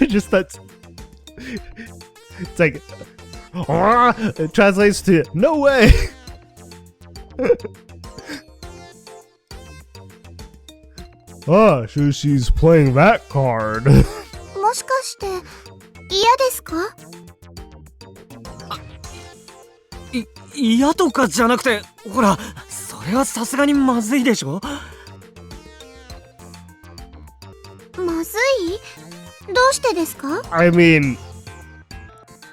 Just that's... It's like... It translates to, no way! Ah, so she's playing that card. もしかして嫌ですか？嫌とかじゃなくて、ほら、それはさすがにまずいでしょ？まずい？どうしてですか？ I mean,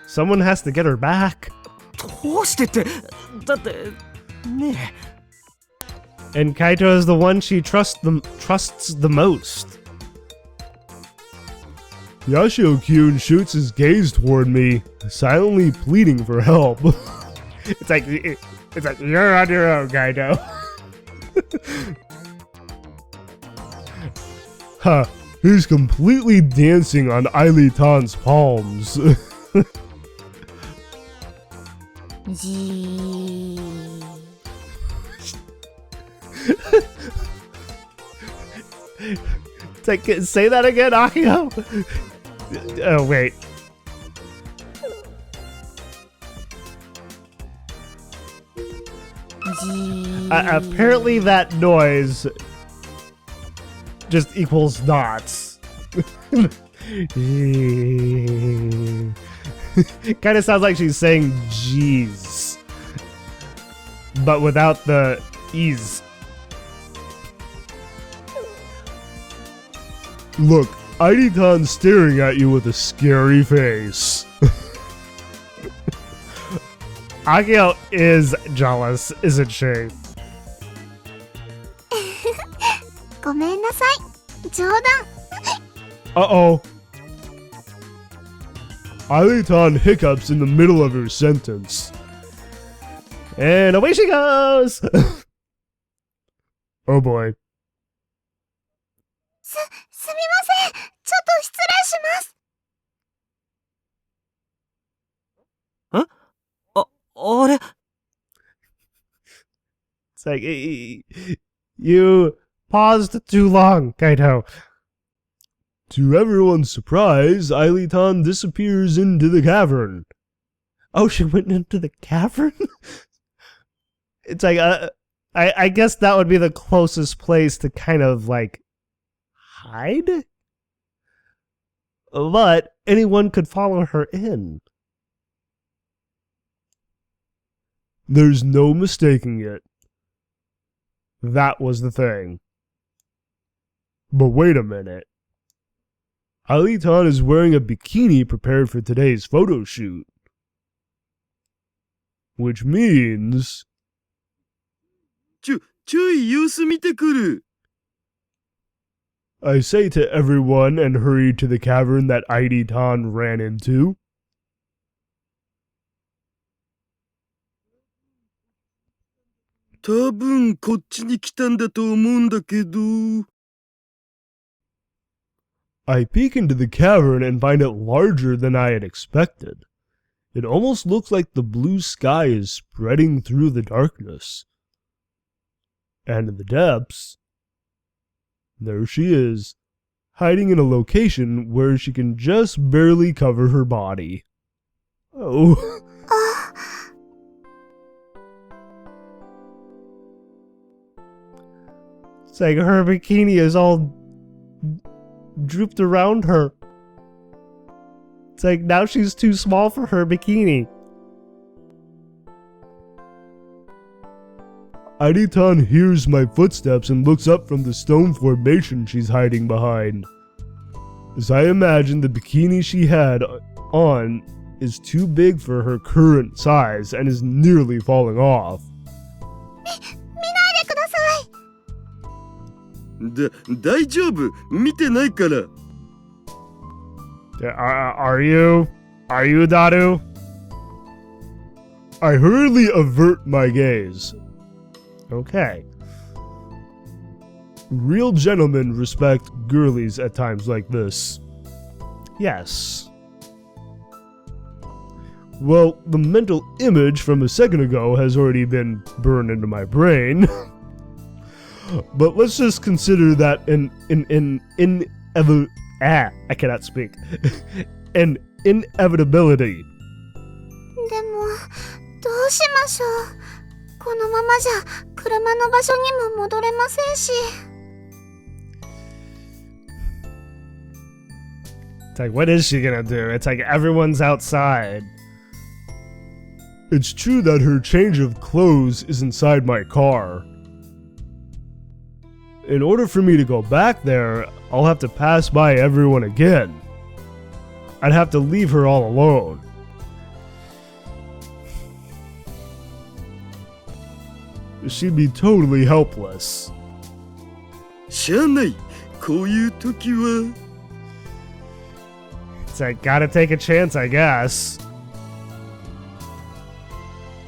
someone has to get her back. どうしてって、だって、ねえ。 And Kaito is the one she trusts the most. Yashio-kyun shoots his gaze toward me, silently pleading for help. It's like you're on your own, Kaito. Huh, he's completely dancing on AiLY-tan's palms. It's like, say that again, Akio. Oh, wait. Apparently that noise just equals dots. Kind of sounds like she's saying G's, but without the E's. Look, AiLY-tan's staring at you with a scary face. Akio is jealous, isn't she? ごめんなさい。冗談。Uh-oh. AiLY-tan hiccups in the middle of her sentence. And away she goes! Oh boy. すみません。ちょっと失礼します。あれ？ It's like, you paused too long, Kaito. To everyone's surprise, AiLY disappears into the cavern. Oh, she went into the cavern? It's like, I guess that would be the closest place to kind of, like, hide? But anyone could follow her in. There's no mistaking it. That was the thing. But wait a minute. AiLY is wearing a bikini prepared for today's photo shoot. Which means... ちょい様子見てくる。 I say to everyone and hurry to the cavern that AiLY ran into. 多分こっちに来たんだと思うんだけど。 I peek into the cavern and find it larger than I had expected. It almost looks like the blue sky is spreading through the darkness. And in the depths, there she is, hiding in a location where she can just barely cover her body. Oh. It's like her bikini is all drooped around her. It's like now she's too small for her bikini. AiLY hears my footsteps and looks up from the stone formation she's hiding behind. As I imagine, the bikini she had on is too big for her current size and is nearly falling off. 大丈夫、見てないから。 Are you? Are you, Daru? I hurriedly avert my gaze. Okay. Real gentlemen respect girlies at times like this. Yes. Well, the mental image from a second ago has already been burned into my brain. But let's just consider that I cannot speak. An inevitability. でも、どうしましょう。このままじゃ車の場所にも戻れませんし。It's like, what is she gonna do? It's like everyone's outside. It's true that her change of clothes is inside my car. In order for me to go back there, I'll have to pass by everyone again. I'd have to leave her all alone. She'd be totally helpless. しゃあない。こういう時は。 It's like, gotta take a chance, I guess.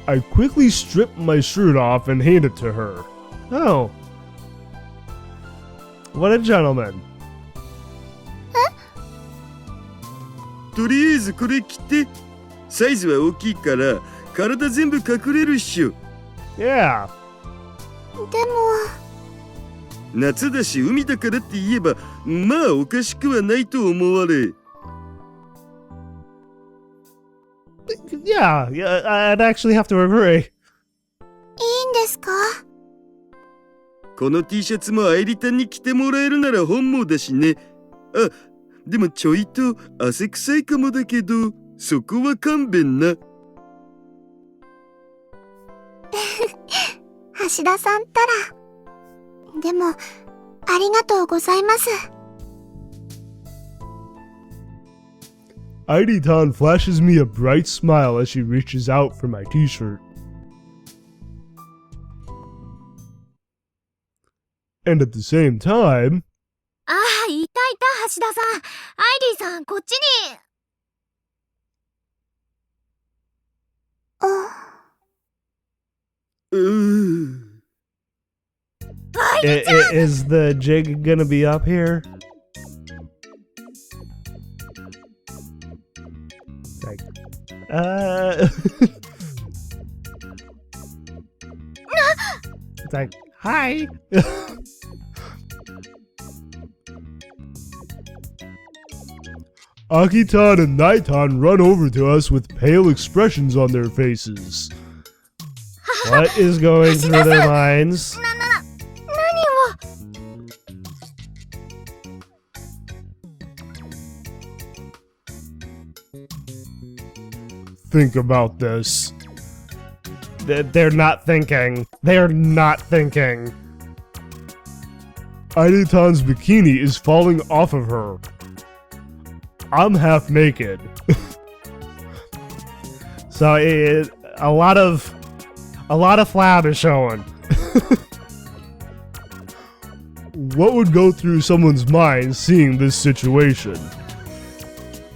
I quickly strip my shirt off and hand it to her. Oh. What a gentleman. とりあえずこれ着て。サイズは大きいから体全部隠れるっしょ。 Yeah. でも。夏だし海だからって言えばまあおかしくはないと思われ。 Yeah, I'd actually have to agree. いいんですか？この T シャツもAiLYに着てもらえるなら本望だしね。あ、でもちょいと汗臭いかもだけど、そこは勘弁な。橋田さんったら。でも、ありがとうございます。AiLY flashes me a bright smile as she reaches out for my t-shirt. And at the same time... ああ、いたいた、橋田さん。AiLYさん、こっちに。Is the jig gonna be up here? Like, it's like, hi. Akitan and Nae-tan run over to us with pale expressions on their faces. What is going through their minds? 何を Think about this. They're not thinking. They're not thinking. Aidetan's bikini is falling off of her. I'm half naked. So a lot of flab is showing. What would go through someone's mind seeing this situation?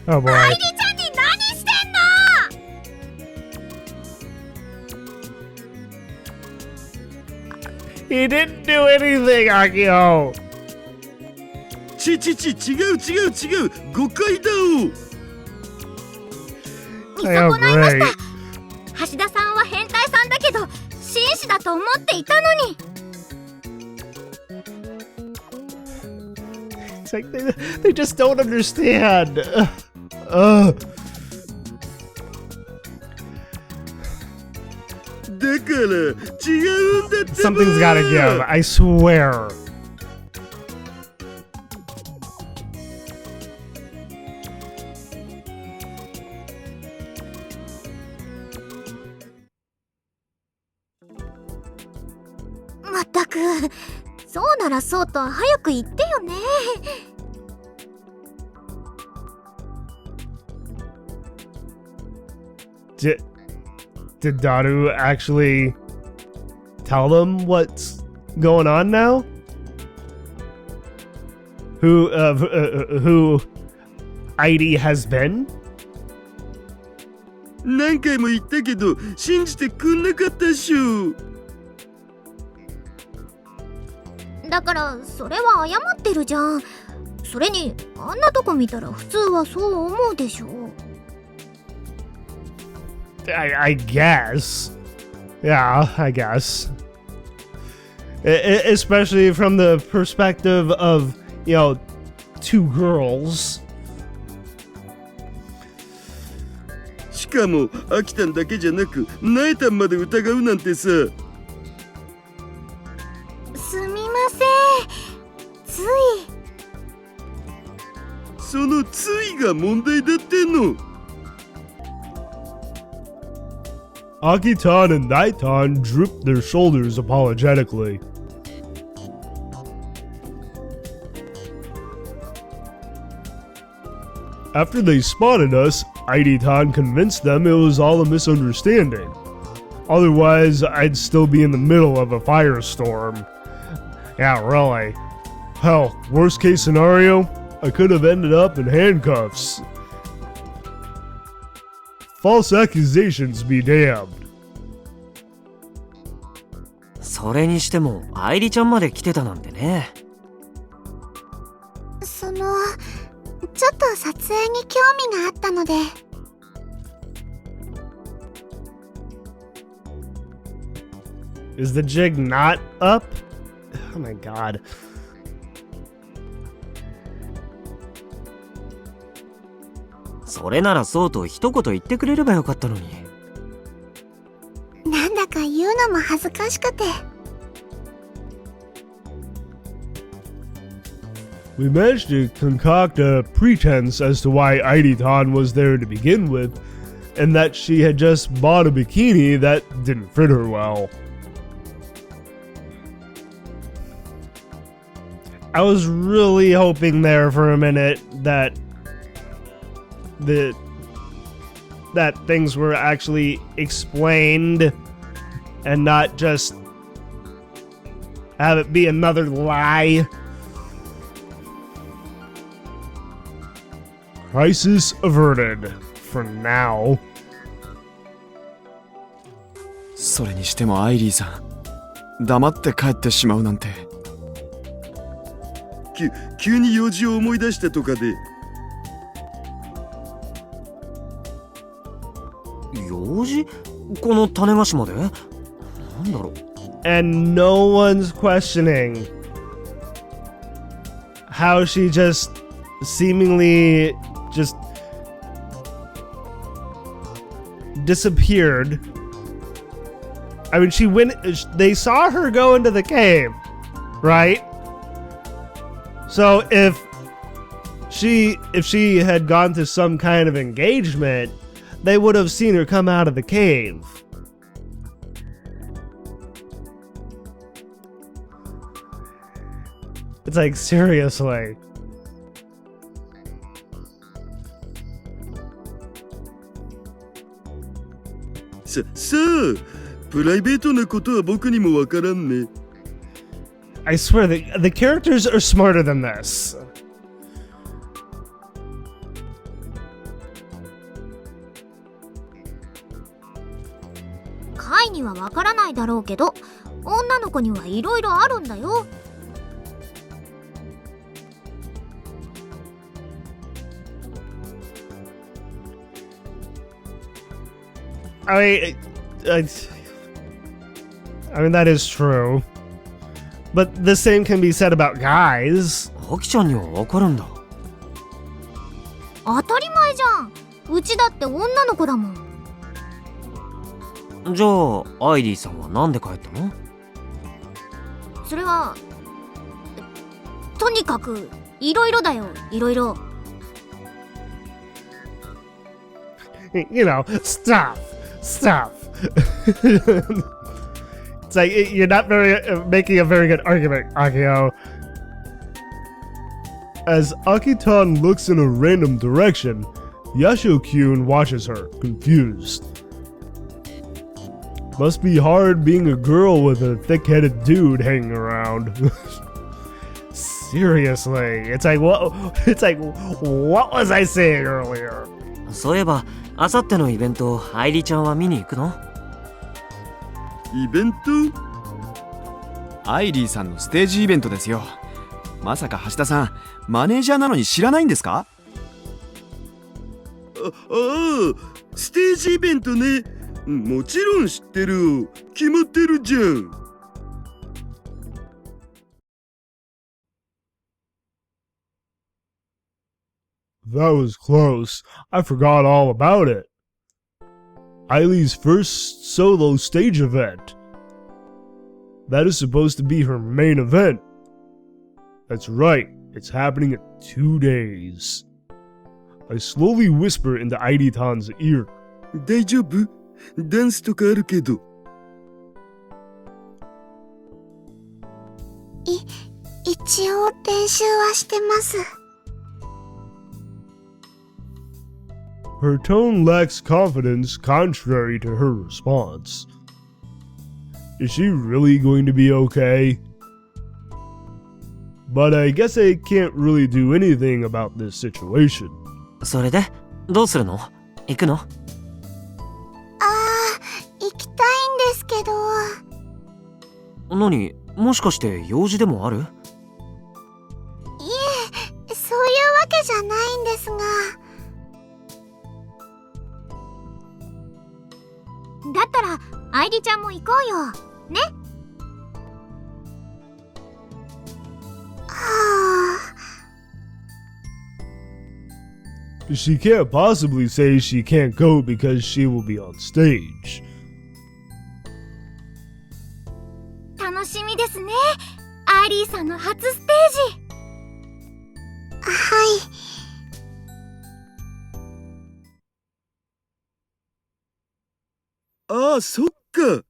Oh boy. アイリちゃんに何してんの He didn't do anything, Akio! 違う誤解だお。見損ないました。橋田さんは変態さんだけど紳士だと思っていたのに。 It's like they just don't understand. Something's gotta give, I swear. Mataku, そうならそうと早く言ってよね。Did Daru actually tell them what's going on now? Who AiLY has been? 何回も言ったけど信じてくんなかったっしょ。だからそれは謝ってるじゃん。それにあんなとこ見たら普通はそう思うでしょ。 I guess. Yeah, I guess. Especially from the perspective of, you know, two girls. しかも飽きたんだけじゃなくナエタンまで疑うなんてさ。すみません。つい。そのついが問題だってんの。 Akitan and Nae-tan drooped their shoulders apologetically. After they spotted us, Aidetan convinced them it was all a misunderstanding. Otherwise, I'd still be in the middle of a firestorm. Yeah, really. Hell, worst case scenario, I could have ended up in handcuffs. False accusations be damned. それにしても愛梨ちゃんまで来てたなんてね。ちょっと撮影に興味があったので。Is the jig not up? Oh my god. それならそうと一言言ってくれればよかったのに。なんだか言うのも恥ずかしくて。We managed to concoct a pretense as to why Aidetan was there to begin with, and that she had just bought a bikini that didn't fit her well. I was really hoping there for a minute that things were actually explained and not just have it be another lie. Crisis averted for now. それにしてもアイリーさん、黙って帰ってしまうなんて。急に用事を思い出したとかで。用事？この種子島で？なんだろう。And no one's questioning how she just seemingly just disappeared. I mean, they saw her go into the cave, right? So if she had gone to some kind of engagement, they would have seen her come out of the cave. It's like, seriously.さあ、プライベートなことは僕にもわからんね。I swear, the characters are smarter than this. Kai にはわからないだろうけど、女の子にはいろいろあるんだよ。I mean, that is true. But the same can be said about guys. アキちゃんにはわかるんだ。当たり前じゃん。うちだって女の子だもん。じゃあアイリーさんはなんで帰ったの？それはとにかくいろいろだよ、いろいろ。You know, stop. It's like, you're not making a very good argument, Akio. As Akitan looks in a random direction, Yasho-kyun watches her, confused. Must be hard being a girl with a thick-headed dude hanging around. Seriously, it's like, what was I saying earlier? そういえば、あさってのイベント、愛梨ちゃんは見に行くの？イベント？アイリーさんのステージイベントですよ。まさか橋田さん、マネージャーなのに知らないんですか？ああ、ステージイベントね。もちろん知ってる。決まってるじゃん。That was close. I forgot all about it. AiLY's first solo stage event. That is supposed to be her main event. That's right, it's happening in 2 days. I slowly whisper into Aiditan's ear. 大丈夫？ダンスとかあるけど。一応練習はしてます。Her tone lacks confidence, contrary to her response. Is she really going to be okay? But I guess I can't really do anything about this situation. それでどうするの？行くの？行きたいんですけど。何？もしかして用事でもある？いえ、そういうわけじゃないんですが。だったら愛梨ちゃんも行こうよね。はあ。She can't possibly say she can't go because she will be on stage. 楽しみですね。アイリーさんの初ステージ。はい。ああ、そっか。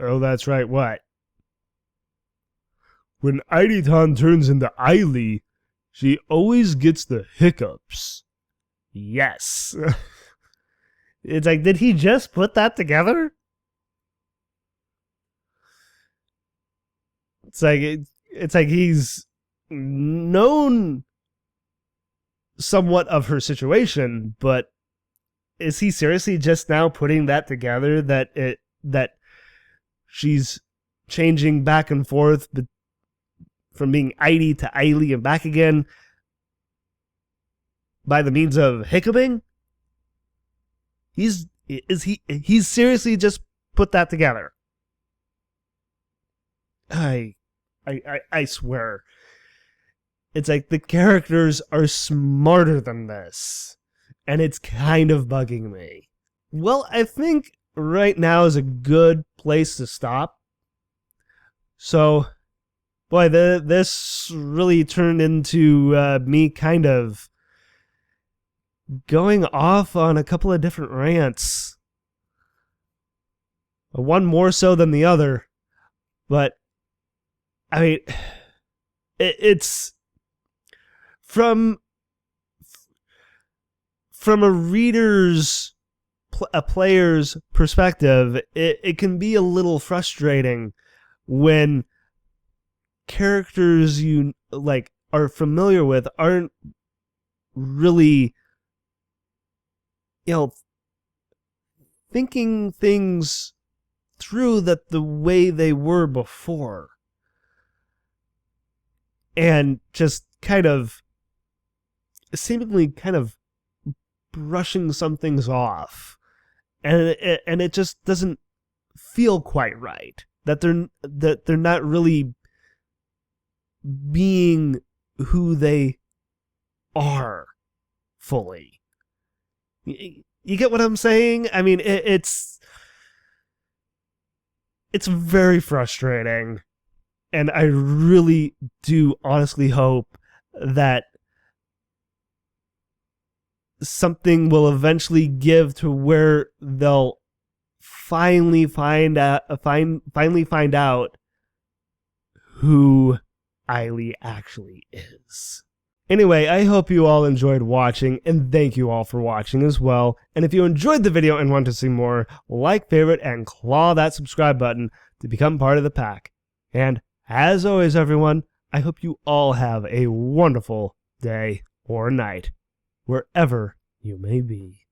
Oh, that's right, what? When Aiditan turns into AiLY, she always gets the hiccups. Yes. It's like, did he just put that together? It's like he's known somewhat of her situation, but is he seriously just now putting that together, that she's changing back and forth from being AiLY to AiLY and back again by the means of hiccuping? He's seriously just put that together. I swear. It's like the characters are smarter than this. and it's kind of bugging me. Well, I think right now is a good place to stop. So, boy, this really turned into me kind of going off on a couple of different rants. One more so than the other. But, I mean, it's from a reader's, a player's perspective, it can be a little frustrating when characters you like are familiar with aren't really, thinking things through that the way they were before, and just kind of seemingly kind of brushing some things off, and it just doesn't feel quite right that they're not really being who they are fully. You get what I'm saying? I mean, it's very frustrating, and I really do honestly hope that something will eventually give to where they'll finally find out who AiLY actually is. Anyway, I hope you all enjoyed watching, and thank you all for watching as well. And if you enjoyed the video and want to see more, like, favorite, and claw that subscribe button to become part of the pack. And as always, everyone, I hope you all have a wonderful day or night, wherever you may be.